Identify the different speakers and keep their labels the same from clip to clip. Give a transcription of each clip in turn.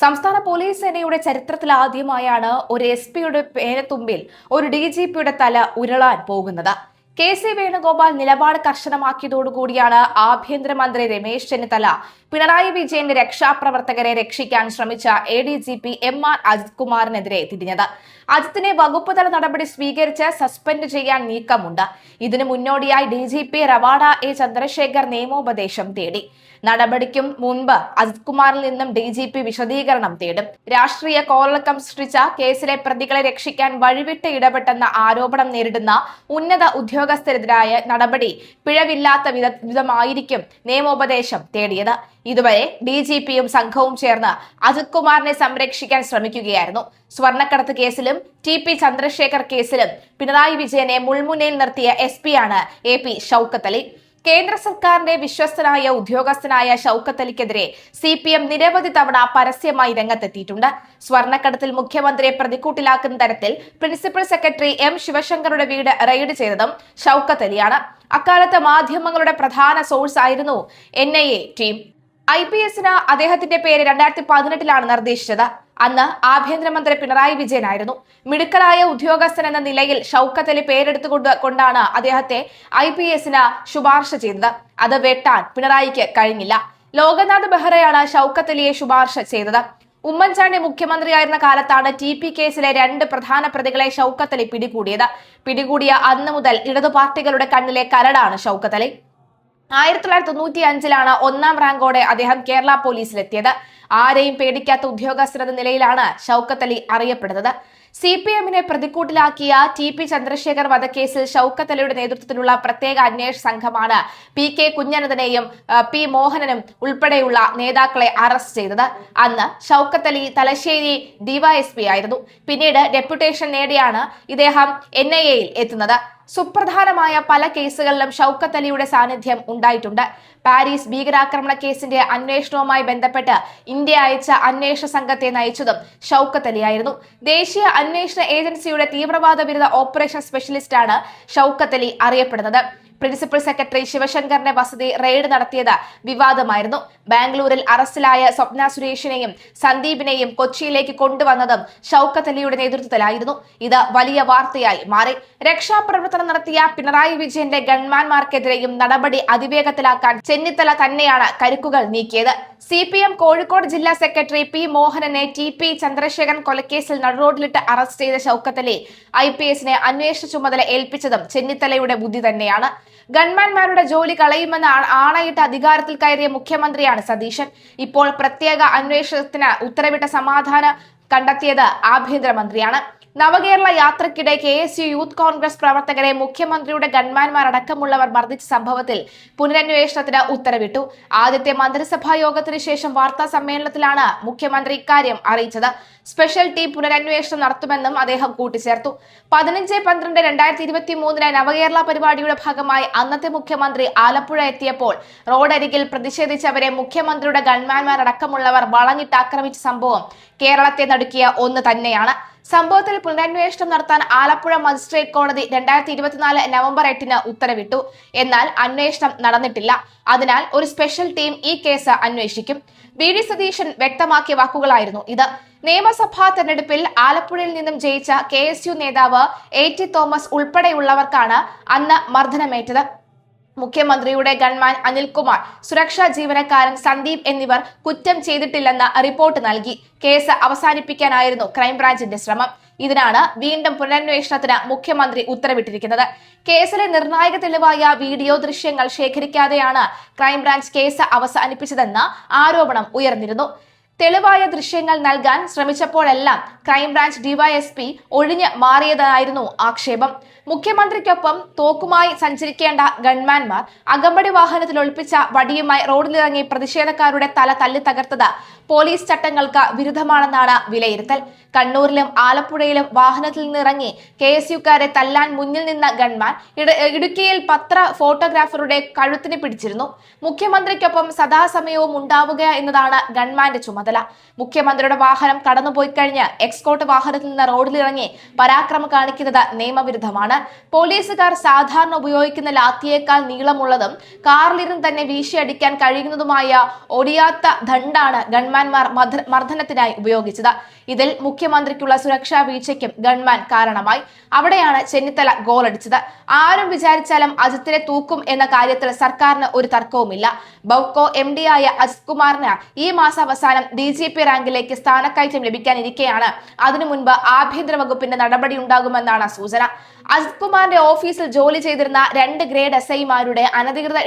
Speaker 1: സംസ്ഥാന പോലീസ് സേനയുടെ ചരിത്രത്തിൽ ആദ്യമായാണ് ഒരു എസ്.പിയുടെ പേനത്തുമ്പിൽ ഒരു ഡി.ജി.പിയുടെ തല ഉരുളാൻ പോകുന്നത്. കെ.സി. വേണുഗോപാൽ നിലപാട് കർശനമാക്കിയതോടുകൂടിയാണ് ആഭ്യന്തരമന്ത്രി രമേശ് ചെന്നിത്തല പിണറായി വിജയന്റെ രക്ഷാപ്രവർത്തകരെ രക്ഷിക്കാൻ ശ്രമിച്ച എ.ഡി.ജി.പി എം.ആർ. അജിത് കുമാറിനെതിരെ തിരിഞ്ഞത്. അജിത്തിനെ വകുപ്പ് തല നടപടി സ്വീകരിച്ച് സസ്പെൻഡ് ചെയ്യാൻ നീക്കമുണ്ട്. ഇതിനു മുന്നോടിയായി ഡി.ജി.പി റവാഡ എ. ചന്ദ്രശേഖർ നിയമോപദേശം തേടി. നടപടിക്കും മുൻപ് അജിത് കുമാറിൽ നിന്നും ഡി.ജി.പി വിശദീകരണം തേടും. രാഷ്ട്രീയ കോളിളക്കം സൃഷ്ടിച്ച കേസിലെ പ്രതികളെ രക്ഷിക്കാൻ വഴിവിട്ട് ഇടപെട്ടെന്ന ആരോപണം നേരിടുന്ന ഉന്നത ഉദ്യോഗസ്ഥരെതിരായ നടപടി പിഴവില്ലാത്ത വിധമായിരിക്കും നിയമോപദേശം തേടിയത്. ഇതുവരെ ഡി.ജി.പിയും സംഘവും ചേർന്ന് അജിത് കുമാറിനെ സംരക്ഷിക്കാൻ ശ്രമിക്കുകയായിരുന്നു. സ്വർണ്ണക്കടത്ത് കേസിലും ടി.പി. ചന്ദ്രശേഖർ കേസിലും പിണറായി വിജയനെ മുൾമുനയിൽ നിർത്തിയ എസ്.പിയാണ് എ.പി. ഷൗക്കത്ത് അലി. കേന്ദ്ര സർക്കാരിന്റെ വിശ്വസ്തനായ ഉദ്യോഗസ്ഥനായ ഷൗക്കത്ത് അലിക്കെതിരെ CPM നിരവധി തവണ പരസ്യമായി രംഗത്തെത്തിയിട്ടുണ്ട്. സ്വർണ്ണക്കടത്തിൽ മുഖ്യമന്ത്രിയെ പ്രതിക്കൂട്ടിലാക്കുന്ന തരത്തിൽ പ്രിൻസിപ്പൽ സെക്രട്ടറി M. ശിവശങ്കറുടെ വീട് റെയ്ഡ് ചെയ്തതും ഷൗക്കത്ത് അലിയാണ്. അക്കാലത്ത് മാധ്യമങ്ങളുടെ പ്രധാന സോഴ്സ് ആയിരുന്നു NIA ടീം. IPSന് അദ്ദേഹത്തിന്റെ പേര് 2018 നിർദ്ദേശിച്ചത്. അന്ന് ആഭ്യന്തരമന്ത്രി പിണറായി വിജയനായിരുന്നു. മിടുക്കലായ ഉദ്യോഗസ്ഥൻ എന്ന നിലയിൽ ഷൗക്കത്ത് അലി പേരെടുത്തുകൊണ്ടാണ് അദ്ദേഹത്തെ IPSന് ശുപാർശ ചെയ്തത്. അത് വെട്ടാൻ പിണറായിക്ക് കഴിഞ്ഞില്ല. ലോകനാഥ് ബെഹ്റയാണ് ഷൗക്കത്ത് അലിയെ ശുപാർശ ചെയ്തത്. ഉമ്മൻചാണ്ടി മുഖ്യമന്ത്രിയായിരുന്ന കാലത്താണ് TP കേസിലെ 2 പ്രധാന പ്രതികളെ ഷൗക്കത്ത് അലി പിടികൂടിയ അന്ന് മുതൽ ഇടതു പാർട്ടികളുടെ കണ്ണിലെ കരടാണ് ഷൗക്കത്ത് അലി. 1995 1ാം റാങ്കോടെ അദ്ദേഹം കേരള പോലീസിലെത്തിയത്. ആരെയും പേടിക്കാത്ത ഉദ്യോഗസ്ഥരെന്ന നിലയിലാണ് ഷൗക്കത്ത് അലി അറിയപ്പെടുന്നത്. CPMനെ പ്രതിക്കൂട്ടിലാക്കിയ TP ചന്ദ്രശേഖർ വധക്കേസിൽ ഷൗക്കത്ത് അലിയുടെ നേതൃത്വത്തിലുള്ള പ്രത്യേക അന്വേഷണ സംഘമാണ് PK കുഞ്ഞനന്തനെയും P മോഹനനും ഉൾപ്പെടെയുള്ള നേതാക്കളെ അറസ്റ്റ് ചെയ്തത്. അന്ന് ഷൗക്കത്ത് അലി തലശ്ശേരി DYSP ആയിരുന്നു. പിന്നീട് ഡെപ്യൂട്ടേഷൻ നേടിയാണ് ഇദ്ദേഹം NIAയിൽ എത്തുന്നത്. സുപ്രധാനമായ പല കേസുകളിലും ഷൗക്കത്ത് അലിയുടെ സാന്നിധ്യം ഉണ്ടായിട്ടുണ്ട്. പാരീസ് ഭീകരാക്രമണ കേസിന്റെ അന്വേഷണവുമായി ബന്ധപ്പെട്ട് ഇന്ത്യ അയച്ച അന്വേഷണ സംഘത്തെ നയിച്ചതും ഷൗക്കത്ത് അലിയായിരുന്നു. ദേശീയ അന്വേഷണ ഏജൻസിയുടെ തീവ്രവാദ വിരുദ്ധ ഓപ്പറേഷൻ സ്പെഷ്യലിസ്റ്റാണ് ഷൗക്കത്ത് അലി അറിയപ്പെടുന്നത്. പ്രിൻസിപ്പൽ സെക്രട്ടറി ശിവശങ്കറിന്റെ വസതി റെയ്ഡ് നടത്തിയത് വിവാദമായിരുന്നു. ബാംഗ്ലൂരിൽ അറസ്റ്റിലായ സ്വപ്ന സുരേഷിനെയും സന്ദീപിനെയും കൊച്ചിയിലേക്ക് കൊണ്ടുവന്നതും ഷൗക്കത്ത് അലിയുടെ നേതൃത്വത്തിലായിരുന്നു. ഇത് വലിയ വാർത്തയായി മാറി. രക്ഷാപ്രവർത്തനം നടത്തിയ പിണറായി വിജയന്റെ ഗൺമാൻമാർക്കെതിരെയും നടപടി അതിവേഗത്തിലാക്കാൻ ചെന്നിത്തല തന്നെയാണ് കരുക്കുകൾ നീക്കിയത്. CPM കോഴിക്കോട് ജില്ലാ സെക്രട്ടറി P മോഹനനെ TP ചന്ദ്രശേഖരൻ കൊലക്കേസിൽ നടുറോഡിലിട്ട് അറസ്റ്റ് ചെയ്ത ഷൗക്കത്ത് അലി IPSനെ അന്വേഷണ ചുമതല ഏൽപ്പിച്ചതും ചെന്നിത്തലയുടെ ബുദ്ധി തന്നെയാണ്. ഗൺമാൻമാരുടെ ജോലി കളയുമെന്ന് ആണയിട്ട് അധികാരത്തിൽ കയറിയ മുഖ്യമന്ത്രിയാണ് സതീശൻ. ഇപ്പോൾ പ്രത്യേക അന്വേഷണത്തിന് ഉത്തരവിട്ട സമാധാനം കണ്ടെത്തിയത് ആഭ്യന്തരമന്ത്രിയാണ്. നവകേരള യാത്രക്കിടെ KSU യൂത്ത് കോൺഗ്രസ് പ്രവർത്തകരെ മുഖ്യമന്ത്രിയുടെ ഗൺമാൻമാർ അടക്കമുള്ളവർ മർദ്ദിച്ച സംഭവത്തിൽ പുനരന്വേഷണത്തിന് ഉത്തരവിട്ടു. ആദ്യത്തെ മന്ത്രിസഭാ യോഗത്തിന് ശേഷം വാർത്താ സമ്മേളനത്തിലാണ് മുഖ്യമന്ത്രി ഇക്കാര്യം അറിയിച്ചത്. സ്പെഷ്യൽ ടീം പുനരന്വേഷണം നടത്തുമെന്നും അദ്ദേഹം കൂട്ടിച്ചേർത്തു. 15/12/2023 നവകേരള പരിപാടിയുടെ ഭാഗമായി അന്നത്തെ മുഖ്യമന്ത്രി ആലപ്പുഴ എത്തിയപ്പോൾ റോഡരികിൽ പ്രതിഷേധിച്ചവരെ മുഖ്യമന്ത്രിയുടെ ഗൺമാൻമാർ അടക്കമുള്ളവർ വളഞ്ഞിട്ട് ആക്രമിച്ച സംഭവം കേരളത്തെ നടുക്കിയ ഒന്ന് തന്നെയാണ്. സംഭവത്തിൽ പുനരന്വേഷണം നടത്താൻ ആലപ്പുഴ മജിസ്ട്രേറ്റ് കോടതി 2024 നവംബർ 8 ഉത്തരവിട്ടു. എന്നാൽ അന്വേഷണം നടന്നിട്ടില്ല. അതിനാൽ ഒരു സ്പെഷ്യൽ ടീം ഈ കേസ് അന്വേഷിക്കും. VD സതീശൻ വ്യക്തമാക്കിയ വാക്കുകളായിരുന്നു ഇത്. നിയമസഭാ തെരഞ്ഞെടുപ്പിൽ ആലപ്പുഴയിൽ നിന്നും ജയിച്ച KSU നേതാവ് A.T. തോമസ് ഉൾപ്പെടെയുള്ളവർക്കാണ് അന്ന് മർദ്ദനമേറ്റത്. മുഖ്യമന്ത്രിയുടെ ഗൺമാൻ അനിൽകുമാർ, സുരക്ഷാ ജീവനക്കാരൻ സന്ദീപ് എന്നിവർ കുറ്റം ചെയ്തിട്ടില്ലെന്ന റിപ്പോർട്ട് നൽകി. കേസ് അവസാനിപ്പിക്കാനായിരുന്നു ക്രൈംബ്രാഞ്ചിന്റെ ശ്രമം. ഇതിനാണ് വീണ്ടും പുനരന്വേഷണത്തിന് മുഖ്യമന്ത്രി ഉത്തരവിട്ടിരിക്കുന്നത്. കേസിലെ നിർണായക തെളിവായ വീഡിയോ ദൃശ്യങ്ങൾ ശേഖരിക്കാതെയാണ് ക്രൈംബ്രാഞ്ച് കേസ് അവസാനിപ്പിച്ചതെന്ന ആരോപണം ഉയർന്നിരുന്നു. തെളിവായ ദൃശ്യങ്ങൾ നൽകാൻ ശ്രമിച്ചപ്പോഴെല്ലാം ക്രൈംബ്രാഞ്ച് DYSP ഒഴിഞ്ഞു മാറിയതായിരുന്നു ആക്ഷേപം. മുഖ്യമന്ത്രിക്കൊപ്പം തോക്കുമായി സഞ്ചരിക്കേണ്ട ഗൺമാൻമാർ അകമ്പടി വാഹനത്തിൽ ഒളിപ്പിച്ച വടിയുമായി റോഡിലിറങ്ങി പ്രതിഷേധക്കാരുടെ തല തല്ലി തകർത്തത് പോലീസ് ചട്ടങ്ങൾക്ക് വിരുദ്ധമാണെന്നാണ് വിലയിരുത്തൽ. കണ്ണൂരിലും ആലപ്പുഴയിലും വാഹനത്തിൽ നിന്നിറങ്ങി KSUക്കാരെ തല്ലാൻ മുന്നിൽ നിന്ന ഗൺമാൻ ഇടുക്കിയിൽ ഫോട്ടോഗ്രാഫറുടെ കഴുത്തിന് പിടിച്ചിരുന്നു. മുഖ്യമന്ത്രിക്കൊപ്പം സദാസമയവും ഉണ്ടാവുക എന്നതാണ് ഗൺമാന്റെ ചുമതല. മുഖ്യമന്ത്രിയുടെ വാഹനം കടന്നുപോയി കഴിഞ്ഞ് എക്സ്കോർട്ട് വാഹനത്തിൽ നിന്ന് റോഡിലിറങ്ങി പരാക്രമം കാണിക്കുന്നത് നിയമവിരുദ്ധമാണ്. പോലീസുകാർ സാധാരണ ഉപയോഗിക്കുന്ന ലാത്തിയേക്കാൾ നീളമുള്ളതും കാറിലിരുന്ന് തന്നെ വീശിയടിക്കാൻ കഴിയുന്നതുമായ ഒടിയാത്ത ദണ്ഡാണ് ഗൺമാൻ ജവാന്മാർ മർദ്ദനത്തിനായി ഉപയോഗിച്ചത്. ഇതിൽ മുഖ്യമന്ത്രിക്കുള്ള സുരക്ഷാ വീഴ്ചയ്ക്കും ഗൺമാൻ കാരണമായി. അവിടെയാണ് ചെന്നിത്തല ഗോളടിച്ചത്. ആരും വിചാരിച്ചാലും അജിത്തിനെ തൂക്കും എന്ന കാര്യത്തിൽ സർക്കാരിന് ഒരു തർക്കവുമില്ല. ബൗക്കോ MD ആയ അജിത് കുമാറിന് ഈ മാസാവസാനം DGP റാങ്കിലേക്ക് സ്ഥാനക്കയറ്റം ലഭിക്കാനിരിക്കെയാണ് അതിനു മുൻപ് ആഭ്യന്തര വകുപ്പിന്റെ നടപടി ഉണ്ടാകുമെന്നാണ് സൂചന. അജിത് കുമാറിന്റെ ഓഫീസിൽ ജോലി ചെയ്തിരുന്ന 2 ഗ്രേഡ് SI-മാരുടെ അനധികൃത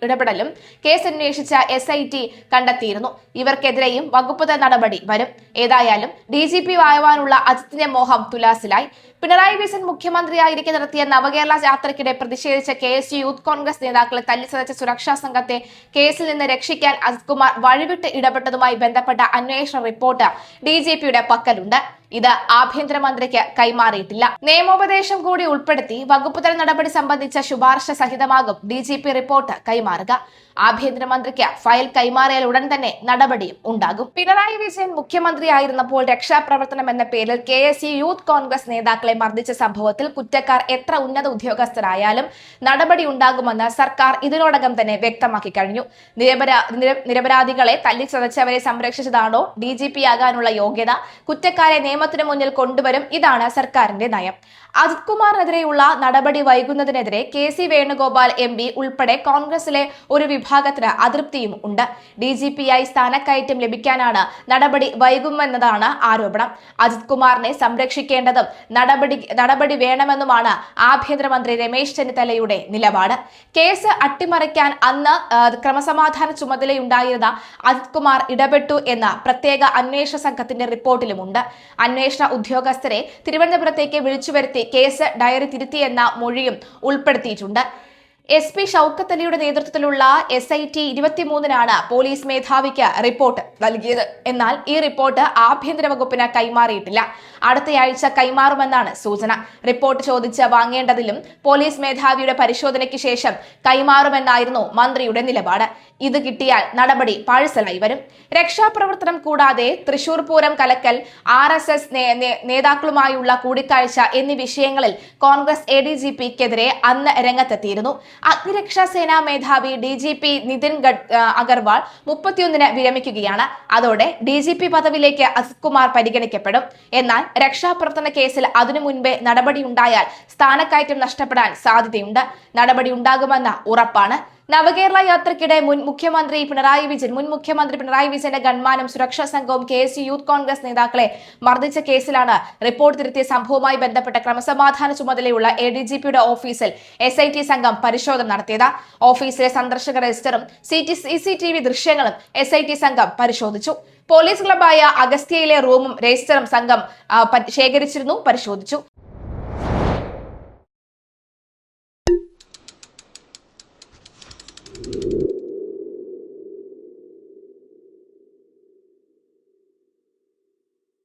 Speaker 1: ഇടപെടലും കേസ് അന്വേഷിച്ച SIT കണ്ടെത്തിയിരുന്നു. ഇവർക്കെതിരെയും വകുപ്പ് തല നടപടി വരും. ഏതായാലും DGP ആവാനുള്ള അജിത്തിന്റെ മോഹം തുലാസിലായി. പിണറായി വിജയൻ മുഖ്യമന്ത്രിയായിരിക്കെ നടത്തിയ നവകേരള യാത്രയ്ക്കിടെ പ്രതിഷേധിച്ച KSU യൂത്ത് കോൺഗ്രസ് നേതാക്കളെ തല്ലിച്ചതച്ച സുരക്ഷാ സംഘത്തെ കേസിൽ നിന്ന് രക്ഷിക്കാൻ അജിത് കുമാർ വഴിവിട്ട് ഇടപെട്ടതുമായി ബന്ധപ്പെട്ട അന്വേഷണ റിപ്പോർട്ട് DGPയുടെ പക്കലുണ്ട്. ഇത് ആഭ്യന്തരമന്ത്രിക്ക് കൈമാറിയിട്ടില്ല. നിയമോപദേശം കൂടി ഉൾപ്പെടുത്തി വകുപ്പുതല നടപടി സംബന്ധിച്ച ശുപാർശ സഹിതമാകും DGP റിപ്പോർട്ട് കൈമാറുക. ആഭ്യന്തരമന്ത്രിക്ക് ഫയൽ കൈമാറിയാൽ ഉടൻ തന്നെ നടപടിയും ഉണ്ടാകും. പിണറായി വിജയൻ മുഖ്യമന്ത്രിയായിരുന്നപ്പോൾ രക്ഷാപ്രവർത്തനം എന്ന പേരിൽ KSU യൂത്ത് കോൺഗ്രസ് നേതാക്കളെ മർദ്ദിച്ച സംഭവത്തിൽ കുറ്റക്കാർ എത്ര ഉന്നത ഉദ്യോഗസ്ഥരായാലും നടപടി ഉണ്ടാകുമെന്ന് സർക്കാർ ഇതിനോടകം തന്നെ വ്യക്തമാക്കി കഴിഞ്ഞു. നിരപരാധികളെ തല്ലിച്ചതച്ചവരെ സംരക്ഷിച്ചതാണോ DGP ആകാനുള്ള യോഗ്യത? കുറ്റക്കാരെ നിയമത്തിന് മുന്നിൽ കൊണ്ടുവരും. ഇതാണ് സർക്കാരിന്റെ നയം. അജിത് കുമാറിനെതിരെയുള്ള നടപടി വൈകുന്നതിനെതിരെ KC വേണുഗോപാൽ MP ഉൾപ്പെടെ കോൺഗ്രസിലെ ഒരു വിഭാഗത്തിന് അതൃപ്തിയും ഉണ്ട്. DGP-യായി സ്ഥാനക്കയറ്റം ലഭിക്കാനാണ് നടപടി വൈകുമെന്നതാണ് ആരോപണം. അജിത് കുമാറിനെ സംരക്ഷിക്കേണ്ടതും നടപടി വേണമെന്നുമാണ് ആഭ്യന്തരമന്ത്രി രമേശ് ചെന്നിത്തലയുടെ നിലപാട്. കേസ് അട്ടിമറിക്കാൻ അന്ന് ക്രമസമാധാന ചുമതലയുണ്ടായിരുന്ന അജിത് കുമാർ ഇടപെട്ടു എന്ന പ്രത്യേക അന്വേഷണ സംഘത്തിന്റെ റിപ്പോർട്ടിലുമുണ്ട്. അന്വേഷണ ഉദ്യോഗസ്ഥരെ തിരുവനന്തപുരത്തേക്ക് വിളിച്ചുവരുത്തി കേസ് ഡയറി തിരുത്തിയെന്ന മൊഴിയും ഉൾപ്പെടുത്തിയിട്ടുണ്ട്. SP ഷൗക്കത്ത് അലിയുടെ നേതൃത്വത്തിലുള്ള SIT 23-നാണ് പോലീസ് മേധാവിക്ക് റിപ്പോർട്ട് നൽകിയത്. എന്നാൽ ഈ റിപ്പോർട്ട് ആഭ്യന്തര വകുപ്പിന് കൈമാറിയിട്ടില്ല. അടുത്തയാഴ്ച കൈമാറുമെന്നാണ് സൂചന. റിപ്പോർട്ട് ചോദിച്ച് വാങ്ങേണ്ടതിലും പോലീസ് മേധാവിയുടെ പരിശോധനയ്ക്ക് ശേഷം കൈമാറുമെന്നായിരുന്നു മന്ത്രിയുടെ നിലപാട്. ഇത് കിട്ടിയാൽ നടപടി പാഴ്സലായി വരും. രക്ഷാപ്രവർത്തനം കൂടാതെ തൃശൂർ പൂരം കലക്കൽ, RSS നേതാക്കളുമായുള്ള കൂടിക്കാഴ്ച എന്നീ വിഷയങ്ങളിൽ കോൺഗ്രസ് ADGP-ക്കെതിരെ അന്ന് രംഗത്തെത്തിയിരുന്നു. അഗ്നിരക്ഷാ സേനാ മേധാവി DGP നിതിൻ അഗർവാൾ 31-ന് വിരമിക്കുകയാണ്. അതോടെ DGP പദവിയിലേക്ക് അജിത് കുമാർ പരിഗണിക്കപ്പെടും. എന്നാൽ രക്ഷാപ്രവർത്തന കേസിൽ അതിനു മുൻപേ നടപടിയുണ്ടായാൽ സ്ഥാനക്കയറ്റം നഷ്ടപ്പെടാൻ സാധ്യതയുണ്ട്. നടപടി ഉണ്ടാകുമെന്ന ഉറപ്പാണ്. നവകേരള യാത്രയ്ക്കിടെ മുൻ മുഖ്യമന്ത്രി പിണറായി വിജയന്റെ ഗൺമാനും സുരക്ഷാ സംഘവും KSU യൂത്ത് കോൺഗ്രസ് നേതാക്കളെ മർദ്ദിച്ച കേസിലാണ് റിപ്പോർട്ട് തിരുത്തിയ സംഭവവുമായി ബന്ധപ്പെട്ട ക്രമസമാധാന ചുമതലയുള്ള ADGP-യുടെ ഓഫീസിൽ SIT സംഘം പരിശോധന നടത്തിയത്. ഓഫീസിലെ സന്ദർശക രജിസ്റ്ററും CCTV ദൃശ്യങ്ങളും SIT സംഘം പരിശോധിച്ചു. പോലീസ് ക്ലബായ അഗസ്ത്യയിലെ റൂമും രജിസ്റ്ററും സംഘം പരിശോധിച്ചു.